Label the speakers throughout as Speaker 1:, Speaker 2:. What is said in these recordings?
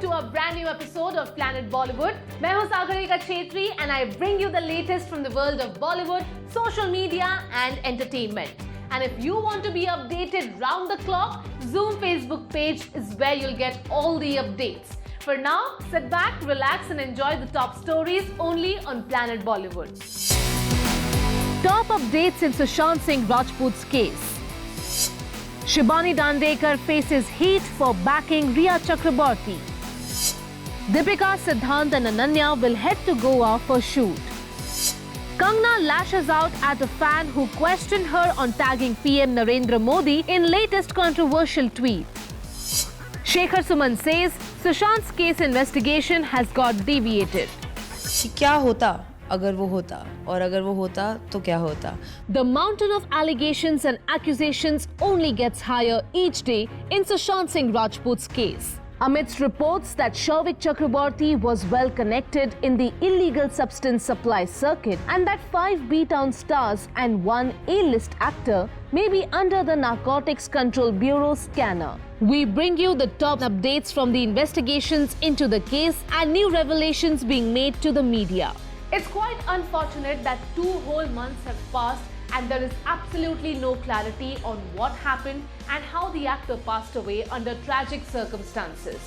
Speaker 1: to a brand new episode of Planet Bollywood. मैं हूं Sagarika Chhetri and I bring you the latest from the world of Bollywood, social media and entertainment. And if you want to be updated round the clock, Zoom Facebook page is where you'll get all the updates. For now, sit back, relax and enjoy the top stories only on Planet Bollywood. Top updates in Sushant Singh Rajput's case. Shibani Dandekar faces heat for backing Rhea Chakraborty. Deepika, Siddhant and Ananya will head to Goa for shoot. Kangana lashes out at a fan who questioned her on tagging PM Narendra Modi in latest controversial tweet. Shekhar Suman says Sushant's case investigation has got deviated.
Speaker 2: क्या होता अगर वो होता और अगर वो होता तो क्या होता?
Speaker 1: The mountain of allegations and accusations only gets higher each day in Sushant Singh Rajput's case. Amidst reports that Shavik Chakraborty was well connected in the illegal substance supply circuit and that 5 B-Town stars and 1 A-list actor may be under the Narcotics Control Bureau scanner. We bring you the top updates from the investigations into the case and new revelations being made to the media. It's quite unfortunate that 2 whole months have passed and there is absolutely no clarity on what happened and how the actor passed away under tragic circumstances.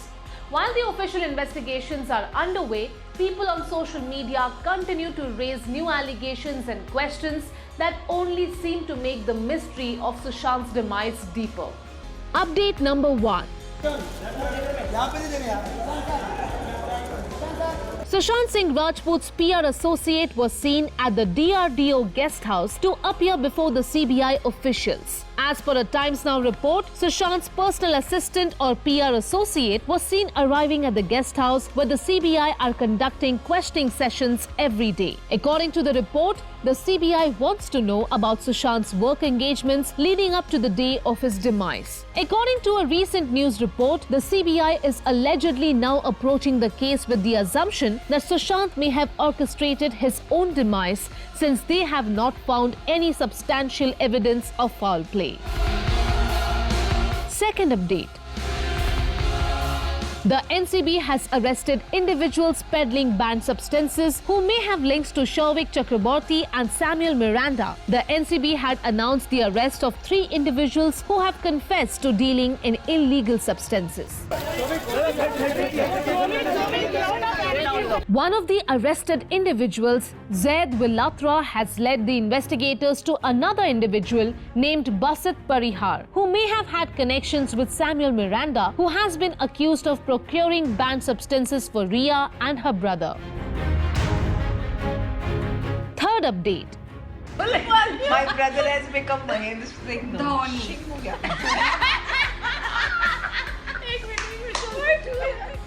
Speaker 1: While the official investigations are underway, people on social media continue to raise new allegations and questions that only seem to make the mystery of Sushant's demise deeper. Update number 1. Sushant Singh Rajput's PR associate was seen at the DRDO guest house to appear before the CBI officials. As per a Times Now report, Sushant's personal assistant or PR associate was seen arriving at the guest house where the CBI are conducting questioning sessions every day. According to the report, the CBI wants to know about Sushant's work engagements leading up to the day of his demise. According to a recent news report, the CBI is allegedly now approaching the case with the assumption that Sushant may have orchestrated his own demise since they have not found any substantial evidence of foul play. Second update. The NCB has arrested individuals peddling banned substances who may have links to Shavik Chakraborty and Samuel Miranda. The NCB had announced the arrest of 3 individuals who have confessed to dealing in illegal substances. One of the arrested individuals, Zaid Willatra, has led the investigators to another individual named Basit Parihar, who may have had connections with Samuel Miranda, who has been accused of procuring banned substances for Rhea and her brother. Third update.
Speaker 2: My brother has become Mahendra Singh Dhoni.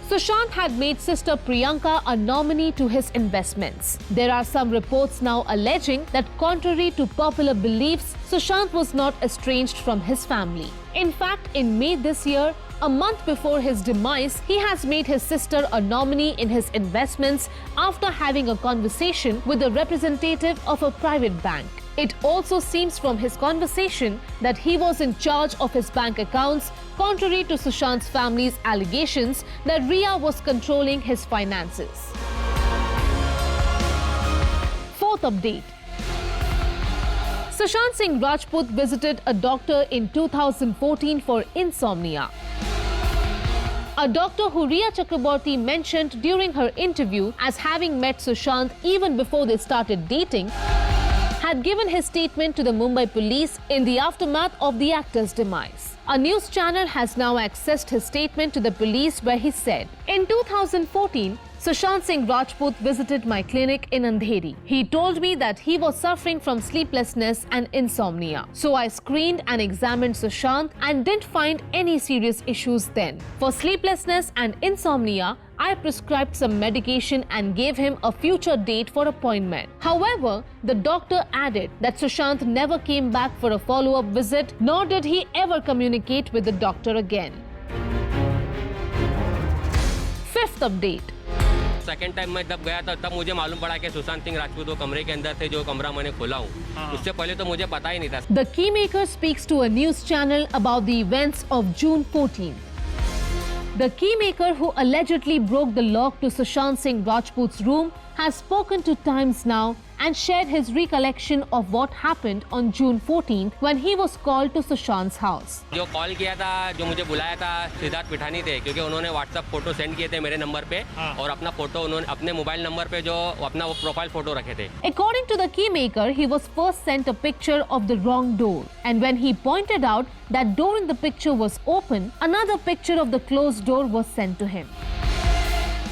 Speaker 1: Sushant had made sister Priyanka a nominee to his investments. There are some reports now alleging that contrary to popular beliefs, Sushant was not estranged from his family. In fact, in May this year, a month before his demise, he has made his sister a nominee in his investments after having a conversation with a representative of a private bank. It also seems from his conversation that he was in charge of his bank accounts, contrary to Sushant's family's allegations that Rhea was controlling his finances. Fourth update. Sushant Singh Rajput visited a doctor in 2014 for insomnia. A doctor who Rhea Chakraborty mentioned during her interview as having met Sushant even before they started dating, had given his statement to the Mumbai police in the aftermath of the actor's demise. A news channel has now accessed his statement to the police where he said, "In 2014, Sushant Singh Rajput visited my clinic in Andheri. He told me that he was suffering from sleeplessness and insomnia. So I screened and examined Sushant and didn't find any serious issues then. For sleeplessness and insomnia, I prescribed some medication and gave him a future date for appointment. However, the doctor added that Sushant never came back for a follow-up visit, nor did he ever communicate with the doctor again." Fifth update.
Speaker 3: Second time मैं जब गया था तब मुझे मालूम पड़ा कि सुशांत सिंह राजपूत वो कमरे के अंदर थे जो कमरा मैंने खोला हूँ। उससे पहले तो मुझे पता ही नहीं था।
Speaker 1: The Keymaker speaks to a news channel about the events of June 14th. The keymaker who allegedly broke the lock to Sushant Singh Rajput's room has spoken to Times Now and shared his recollection of what happened on June 14th when he was called to Sushant's house.
Speaker 3: जो call किया था, जो मुझे बुलाया था, सिद्धार्थ पिठानी थे, क्योंकि उन्होंने व्हाट्सएप फोटो सेंड किए थे मेरे नंबर पे और अपना फोटो उन्होंने अपने मोबाइल नंबर पे जो अपना वो प्रोफाइल फोटो रखे थे.
Speaker 1: According to the keymaker, he was first sent a picture of the wrong door, and when he pointed out that door in the picture was open, another picture of the closed door was sent to him.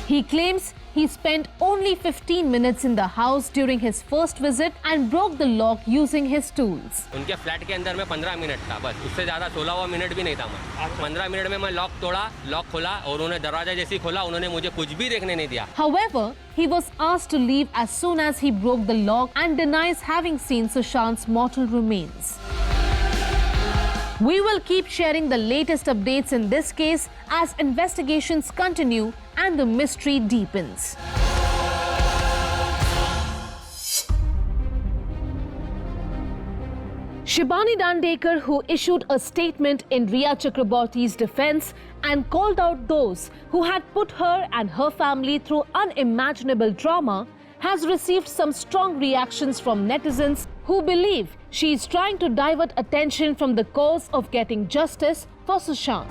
Speaker 1: He claims he spent only 15 minutes in the house during his first visit and broke the lock using his tools.
Speaker 3: उनके flat के अंदर में 15 minute था बस, उससे ज़्यादा 16वां minute भी नहीं था. मैं 15 मिनट में मैं लॉक तोड़ा, लॉक खोला और उन्होंने दरवाजा जैसे ही खोला उन्होंने मुझे कुछ भी देखने नहीं दिया.
Speaker 1: However, he was asked to leave as soon as he broke the lock and denies having seen Sushant's mortal remains. We will keep sharing the latest updates in this case as investigations continue and the mystery deepens. Shibani Dandekar, who issued a statement in Rhea Chakraborty's defense and called out those who had put her and her family through unimaginable trauma, has received some strong reactions from netizens who believe she is trying to divert attention from the cause of getting justice for Sushant.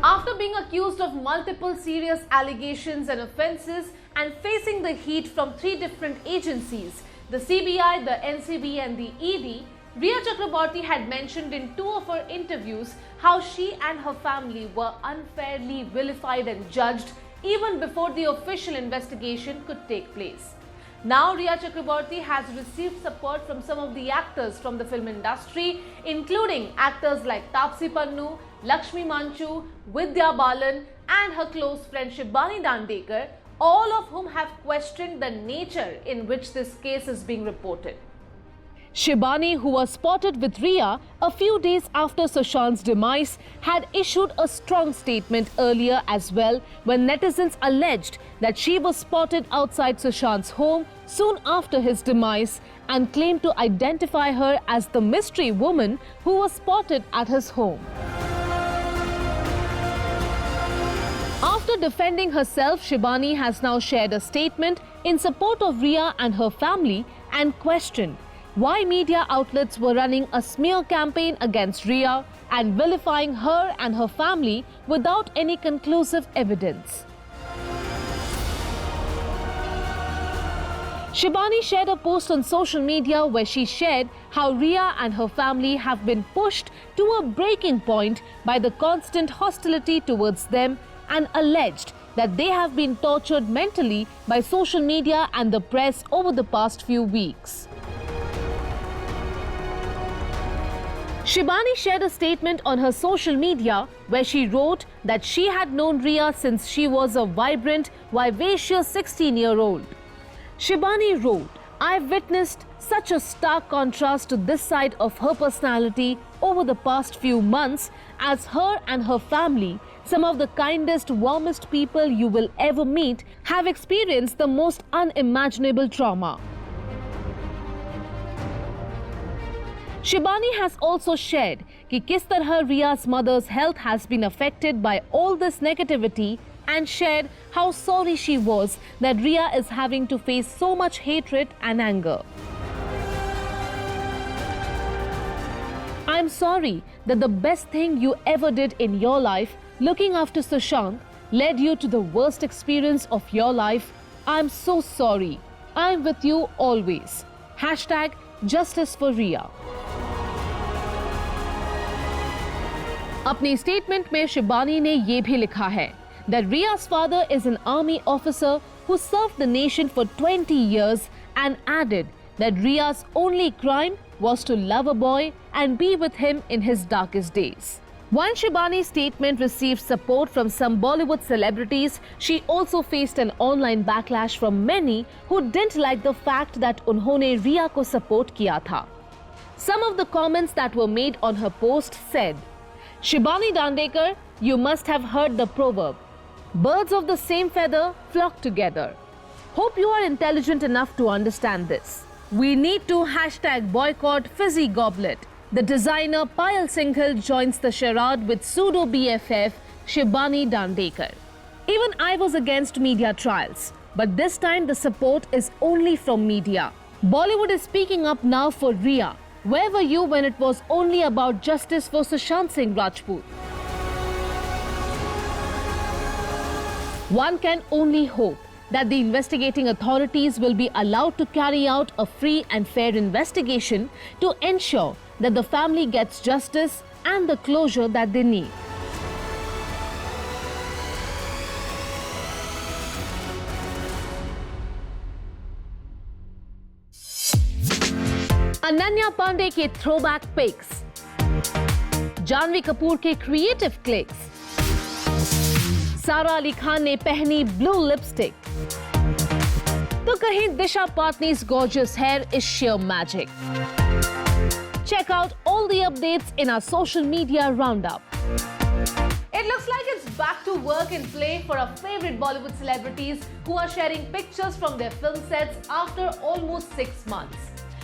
Speaker 1: After being accused of multiple serious allegations and offences and facing the heat from 3 different agencies, the CBI, the NCB and the ED, Rhea Chakraborty had mentioned in 2 of her interviews how she and her family were unfairly vilified and judged even before the official investigation could take place. Now Rhea Chakraborty has received support from some of the actors from the film industry, including actors like Taapsee Pannu, Lakshmi Manchu, Vidya Balan and her close friend Shibani Dandekar, all of whom have questioned the nature in which this case is being reported. Shibani, who was spotted with Rhea a few days after Sushant's demise, had issued a strong statement earlier as well when netizens alleged that she was spotted outside Sushant's home soon after his demise and claimed to identify her as the mystery woman who was spotted at his home. After defending herself, Shibani has now shared a statement in support of Rhea and her family and questioned why media outlets were running a smear campaign against Rhea and vilifying her and her family without any conclusive evidence. Shibani shared a post on social media where she shared how Rhea and her family have been pushed to a breaking point by the constant hostility towards them and alleged that they have been tortured mentally by social media and the press over the past few weeks. Shibani shared a statement on her social media where she wrote that she had known Rhea since she was a vibrant, vivacious 16-year-old. Shibani wrote, "I've witnessed such a stark contrast to this side of her personality over the past few months as her and her family, some of the kindest, warmest people you will ever meet, have experienced the most unimaginable trauma." Shibani has also shared कि किस तरह Rhea's mother's health has been affected by all this negativity and shared how sorry she was that Rhea is having to face so much hatred and anger. "I'm sorry that the best thing you ever did in your life, looking after Sushant, led you to the worst experience of your life. I'm so sorry. I'm with you always. Hashtag Justice for Rhea." अपनी statement में शिबानी ने ये भी लिखा है that Rhea's father is an army officer who served the nation for 20 years and added that Rhea's only crime was to love a boy and be with him in his darkest days. While Shibani's statement received support from some Bollywood celebrities, she also faced an online backlash from many who didn't like the fact that उन्होंने Rhea को support किया था. Some of the comments that were made on her post said, "Shibani Dandekar, you must have heard the proverb, birds of the same feather flock together. Hope you are intelligent enough to understand this. We need to hashtag boycott Fizzy Goblet. The designer Payal Singhal joins the charade with pseudo BFF Shibani Dandekar. Even I was against media trials, but this time the support is only from media. Bollywood is speaking up now for Rhea. Where were you when it was only about justice for Sushant Singh Rajput? One can only hope that the investigating authorities will be allowed to carry out a free and fair investigation to ensure that the family gets justice and the closure that they need. Ananya Pandey के throwback pics, Janhvi Kapoor के creative clicks, सारा अली खान ने पहनी blue lipstick, तो कहीं दिशा पाटनी's gorgeous hair is sheer magic. Check out all the updates in our social media roundup. It looks like it's back to work and play for our favorite Bollywood celebrities who are sharing pictures from their film sets after almost 6 months.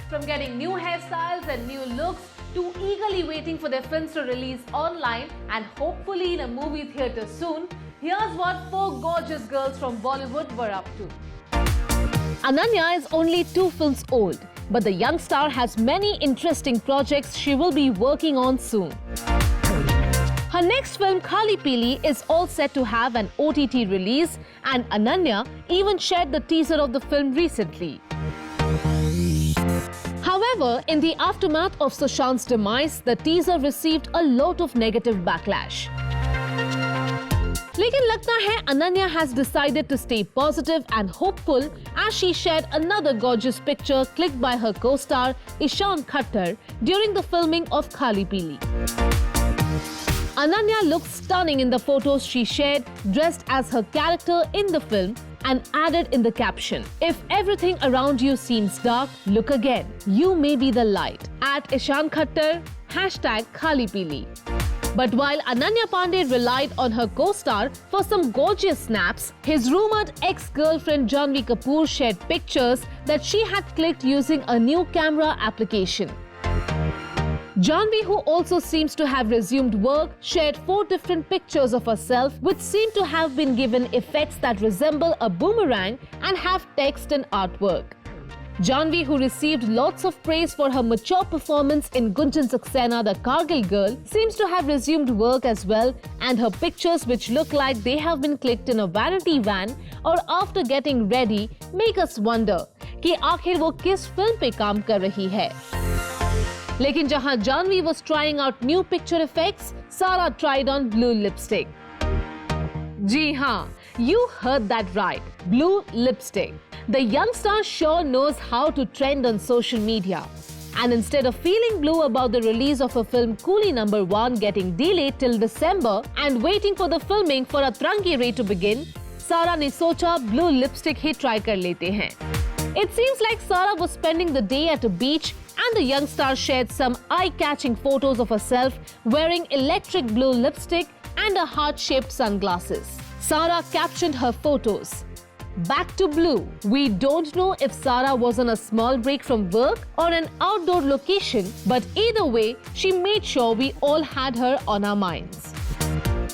Speaker 1: From getting new hairstyles and new looks to eagerly waiting for their films to release online and hopefully in a movie theatre soon, here's what 4 gorgeous girls from Bollywood were up to. Ananya is only 2 films old, but the young star has many interesting projects she will be working on soon. Her next film, Khali Pili, is all set to have an OTT release, and Ananya even shared the teaser of the film recently. However, in the aftermath of Sushant's demise, the teaser received a lot of negative backlash. लेकिन लगता है Ananya has decided to stay positive and hopeful as she shared another gorgeous picture clicked by her co-star Ishaan Khattar during the filming of Khali Pili. Ananya looks stunning in the photos she shared, dressed as her character in the film, and added in the caption, "If everything around you seems dark, look again. You may be the light." At Ishaan Khattar, #Khali Pili. But while Ananya Pandey relied on her co-star for some gorgeous snaps, his rumored ex-girlfriend Janhvi Kapoor shared pictures that she had clicked using a new camera application. Janhvi, who also seems to have resumed work, shared 4 different pictures of herself which seem to have been given effects that resemble a boomerang and have text and artwork. Janhvi, who received lots of praise for her mature performance in Gunjan Saxena, The Kargil Girl, seems to have resumed work as well, and her pictures, which look like they have been clicked in a vanity van or after getting ready, make us wonder कि आखिर वो किस film पे काम कर रही है. लेकिन जहां Janhvi was trying out new picture effects, Sara tried on blue lipstick. जी हाँ, you heard that right. Blue lipstick. The young star sure knows how to trend on social media. And instead of feeling blue about the release of her film Coolie #1 getting delayed till December and waiting for the filming for Atrangi Ray to begin, Sara ने सोचा blue lipstick ही try कर लेते हैं. It seems like Sara was spending the day at a beach and the young star shared some eye-catching photos of herself wearing electric blue lipstick and a heart-shaped sunglasses. Sara captioned her photos, "Back to blue." We don't know if Sara was on a small break from work or an outdoor location, but either way, she made sure we all had her on our minds.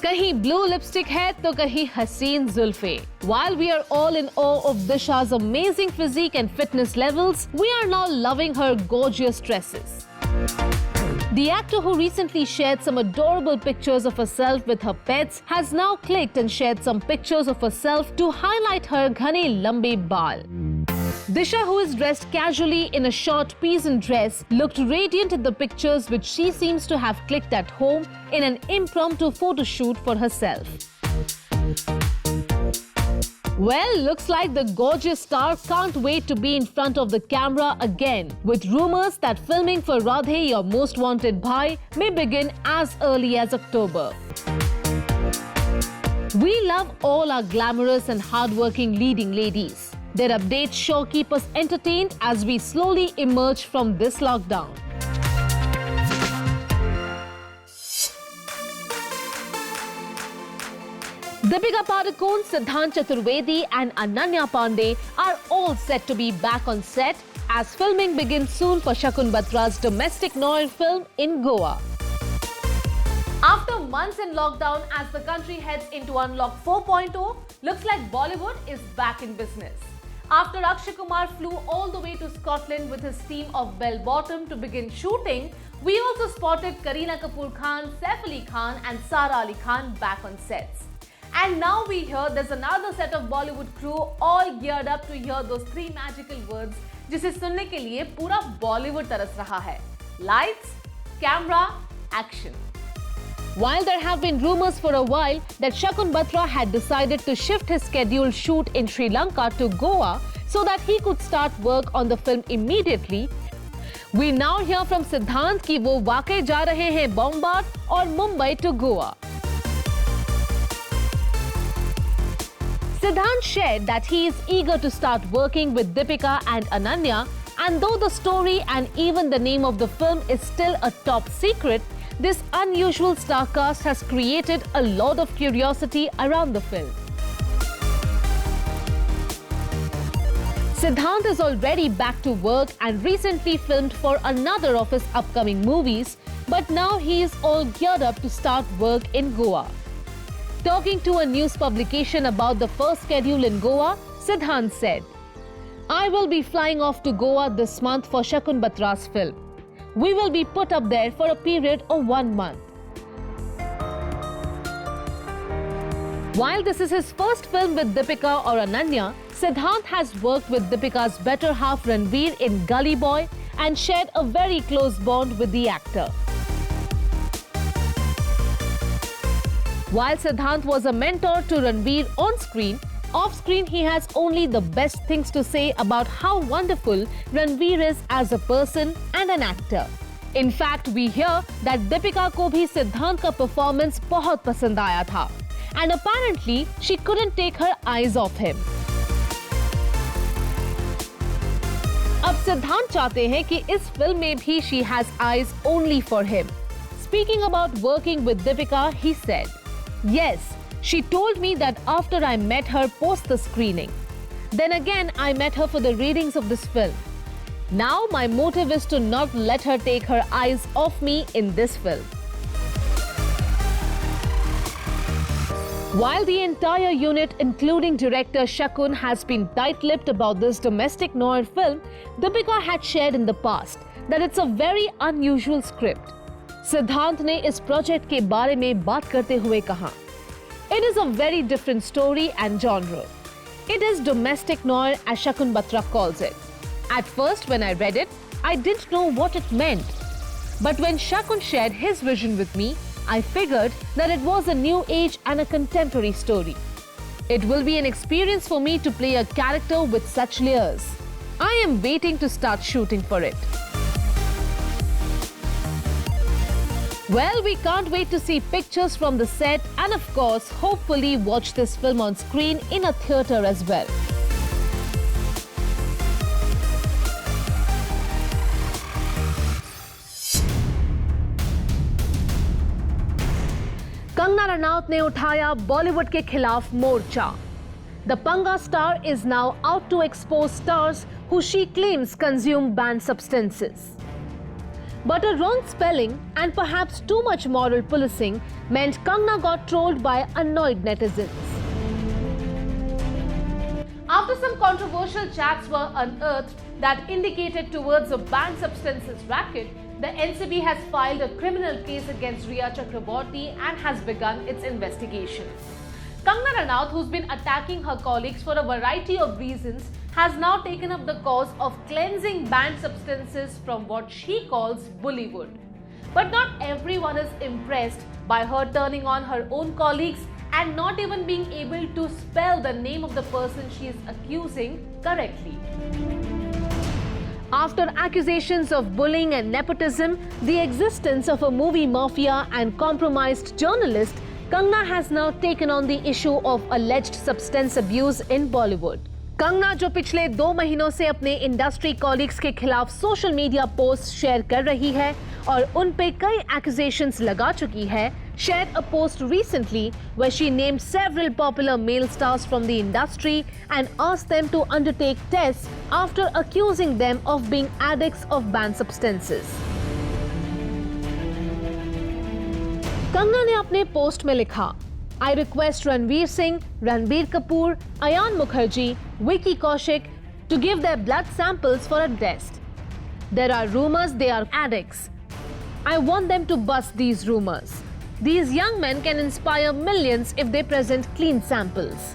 Speaker 1: कहीं blue lipstick है तो कहीं हसीन जुल्फे. While we are all in awe of Disha's amazing physique and fitness levels, we are now loving her gorgeous dresses. The actor, who recently shared some adorable pictures of herself with her pets, has now clicked and shared some pictures of herself to highlight her ghane lambe baal. Disha, who is dressed casually in a short peasant dress, looked radiant in the pictures which she seems to have clicked at home in an impromptu photo shoot for herself. Well, looks like the gorgeous star can't wait to be in front of the camera again, with rumors that filming for Radhe Your Most Wanted Bhai may begin as early as October. We love all our glamorous and hardworking leading ladies. Their updates sure keep us entertained as we slowly emerge from this lockdown. Deepika Padukone, Siddhant Chaturvedi and Ananya Pandey are all set to be back on set as filming begins soon for Shakun Batra's domestic noir film in Goa. After months in lockdown, as the country heads into Unlock 4.0, looks like Bollywood is back in business. After Akshay Kumar flew all the way to Scotland with his team of Bell Bottom to begin shooting, we also spotted Kareena Kapoor Khan, Saif Ali Khan and Sara Ali Khan back on sets. And now we hear there's another set of Bollywood crew all geared up to hear those three magical words जिसे सुनने के लिए पूरा Bollywood तरस रहा है. Lights, camera, action. While there have been rumors for a while that Shakun Batra had decided to shift his scheduled shoot in Sri Lanka to Goa so that he could start work on the film immediately, we now hear from Siddhant कि वो वाकई जा रहे हैं Bombard और Mumbai to Goa. Siddhant shared that he is eager to start working with Deepika and Ananya, and though the story and even the name of the film is still a top secret, this unusual star cast has created a lot of curiosity around the film. Siddhant is already back to work and recently filmed for another of his upcoming movies, but now he is all geared up to start work in Goa. Talking to a news publication about the first schedule in Goa, Siddhant said, "I will be flying off to Goa this month for Shakun Batra's film. We will be put up there for a period of 1 month." While this is his first film with Deepika or Ananya, Siddhant has worked with Deepika's better half Ranveer in Gully Boy and shared a very close bond with the actor. While Siddhant was a mentor to Ranveer on screen, off-screen he has only the best things to say about how wonderful Ranveer is as a person and an actor. In fact, we hear that Deepika को भी सिद्धांत का performance बहुत पसंद आया था, and apparently she couldn't take her eyes off him. अब सिद्धांत चाहते हैं कि इस फिल्म में भी she has eyes only for him. Speaking about working with Deepika, he said, "Yes, she told me that after I met her post the screening. Then again, I met her for the readings of this film. Now my motive is to not let her take her eyes off me in this film." While the entire unit, including director Shakun, has been tight-lipped about this domestic noir film, Deepika had shared in the past that it's a very unusual script. सिद्धांत ने इस project के बारे में बात करते हुए कहा, "It is a very different story and genre. It is domestic noir as Shakun Batra calls it. At first when I read it, I didn't know what it meant. But when Shakun shared his vision with me, I figured that it was a new age and a contemporary story. It will be an experience for me to play a character with such layers. I am waiting to start shooting for it." Well, we can't wait to see pictures from the set and of course, hopefully watch this film on screen in a theatre as well. Kangana Ranaut ने उठाया बॉलीवुड के खिलाफ मोर्चा. The Panga star is now out to expose stars who she claims consume banned substances. But a wrong spelling and perhaps too much moral policing meant Kangna got trolled by annoyed netizens. After some controversial chats were unearthed that indicated towards a banned substances racket, the NCB has filed a criminal case against Rhea Chakraborty and has begun its investigation. Kangna Ranaut, who's been attacking her colleagues for a variety of reasons, has now taken up the cause of cleansing banned substances from what she calls Bollywood. But not everyone is impressed by her turning on her own colleagues and not even being able to spell the name of the person she is accusing correctly. After accusations of bullying and nepotism, the existence of a movie mafia and compromised journalist, Kangna has now taken on the issue of alleged substance abuse in Bollywood. Kangana जो पिछले 2 महीनों से अपने industry colleagues के खिलाफ social media post share कर रही है और उन पे कई एक्यूजेशंस लगा चुकी है, shared a post recently where she named several popular male stars from the industry and asked them to undertake tests after accusing them of being addicts of banned substances. Kangana ने अपने पोस्ट में लिखा, I request Ranveer Singh, Ranbir Kapoor, Ayan Mukherjee, Vicky Kaushik to give their blood samples for a test. There are rumors they are addicts. I want them to bust these rumors. These young men can inspire millions if they present clean samples.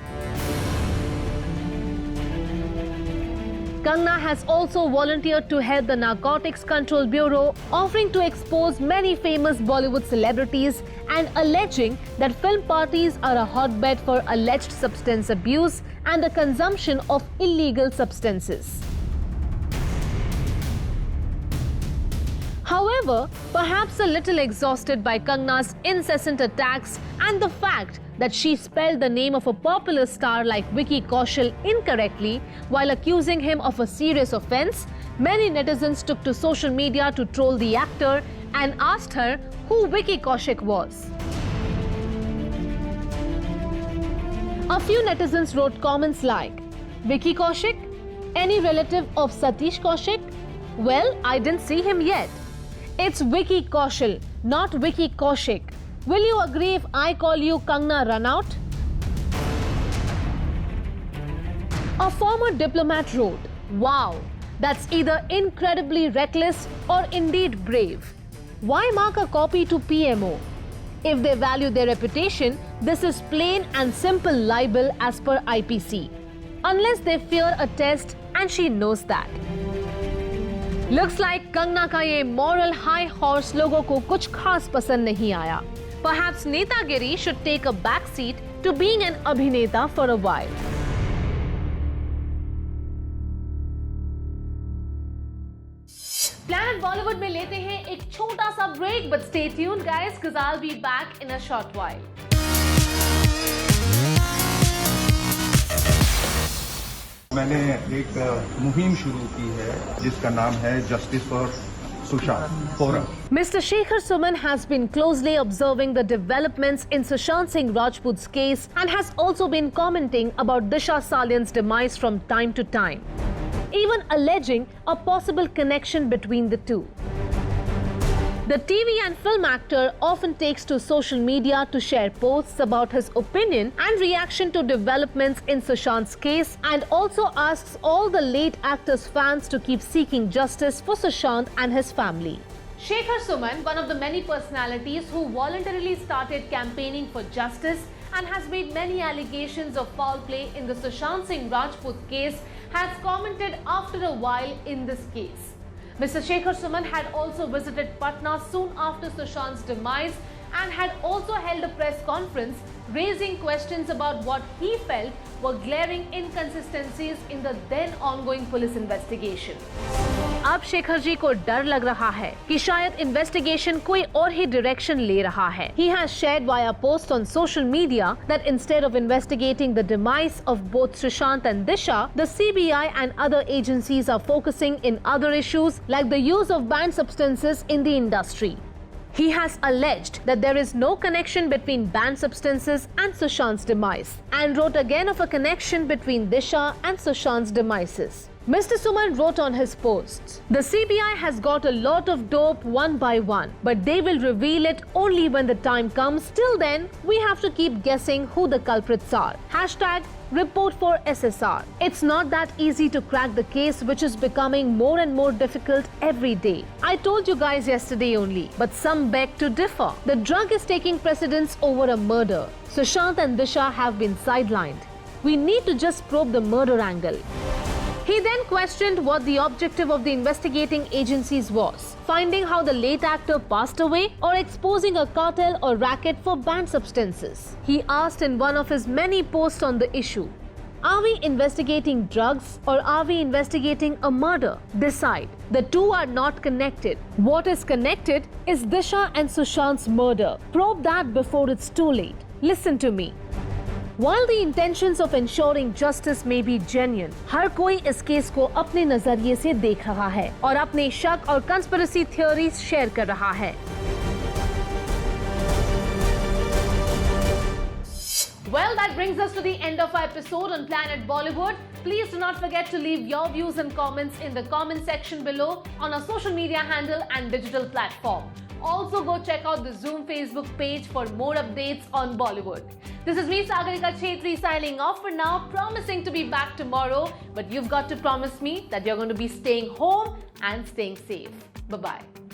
Speaker 1: Kangna has also volunteered to head the Narcotics Control Bureau, offering to expose many famous Bollywood celebrities and alleging that film parties are a hotbed for alleged substance abuse and the consumption of illegal substances. However, perhaps a little exhausted by Kangna's incessant attacks and the fact that she spelled the name of a popular star like Vicky Kaushal incorrectly while accusing him of a serious offense, many netizens took to social media to troll the actor and asked her who Vicky Kaushik was. A few netizens wrote comments like, Vicky Kaushik? Any relative of Satish Kaushik? Well, I didn't see him yet. It's Vicky Kaushal, not Vicky Kaushik. Will you agree if I call you Kangna Runout? A former diplomat wrote, wow, that's either incredibly reckless or indeed brave. Why mark a copy to PMO? If they value their reputation, this is plain and simple libel as per IPC. Unless they fear a test and she knows that. Looks like Kangna का ये moral high horse लोगों को कुछ खास पसंद नहीं आया. Perhaps Netagiri should take a backseat to being an abhineta for a while. Planet Bollywood में लेते हैं एक छोटा सा break, but stay tuned guys, because I'll be back in a short while.
Speaker 4: मैंने एक मुहिम शुरू की है जिसका नाम है justice for Sushant Forum.
Speaker 1: Mr. Shekhar Suman has been closely observing the developments in Sushant Singh Rajput's case and has also been commenting about Disha Salian's demise from time to time, even alleging a possible connection between the two. The TV and film actor often takes to social media to share posts about his opinion and reaction to developments in Sushant's case, and also asks all the late actor's fans to keep seeking justice for Sushant and his family. Shekhar Suman, one of the many personalities who voluntarily started campaigning for justice and has made many allegations of foul play in the Sushant Singh Rajput case, has commented after a while in this case. Mr. Shekhar Suman had also visited Patna soon after Sushant's demise and had also held a press conference raising questions about what he felt were glaring inconsistencies in the then ongoing police investigation. अब शेखर जी को डर लग रहा है कि शायद investigation कोई और ही डायरेक्शन ले रहा है. He has shared via post on social media that instead of investigating the demise of both Sushant and Disha, the CBI and other agencies are focusing in other issues like the use of banned substances in the industry. He has alleged that there is no connection between banned substances and Sushant's demise, and wrote again of a connection between Disha and Sushant's demises. Mr. Suman wrote on his posts, the CBI has got a lot of dope one by one, but they will reveal it only when the time comes. Till then, we have to keep guessing who the culprits are. Hashtag report for SSR. It's not that easy to crack the case, which is becoming more and more difficult every day. I told you guys yesterday only, but some beg to differ. The drug is taking precedence over a murder. Sushant and Disha have been sidelined. We need to just probe the murder angle. He then questioned what the objective of the investigating agencies was, finding how the late actor passed away or exposing a cartel or racket for banned substances. He asked in one of his many posts on the issue, are we investigating drugs or are we investigating a murder? Decide. The two are not connected. What is connected is Disha and Sushant's murder. Probe that before it's too late. Listen to me. While the intentions of ensuring justice may be genuine, हर कोई इस case को अपने नजरिए से देख रहा है और अपने शक और कंस्पिरेसी थ्योरीज शेयर कर रहा है. Well, that brings us to the end of our episode on Planet Bollywood. Please do not forget to leave your views and comments in the comment section below on our social media handle and digital platform. Also, go check out the Zoom Facebook page for more updates on Bollywood. This is me, Sagarika Chetri, signing off for now, promising to be back tomorrow. But you've got to promise me that you're going to be staying home and staying safe. Bye-bye.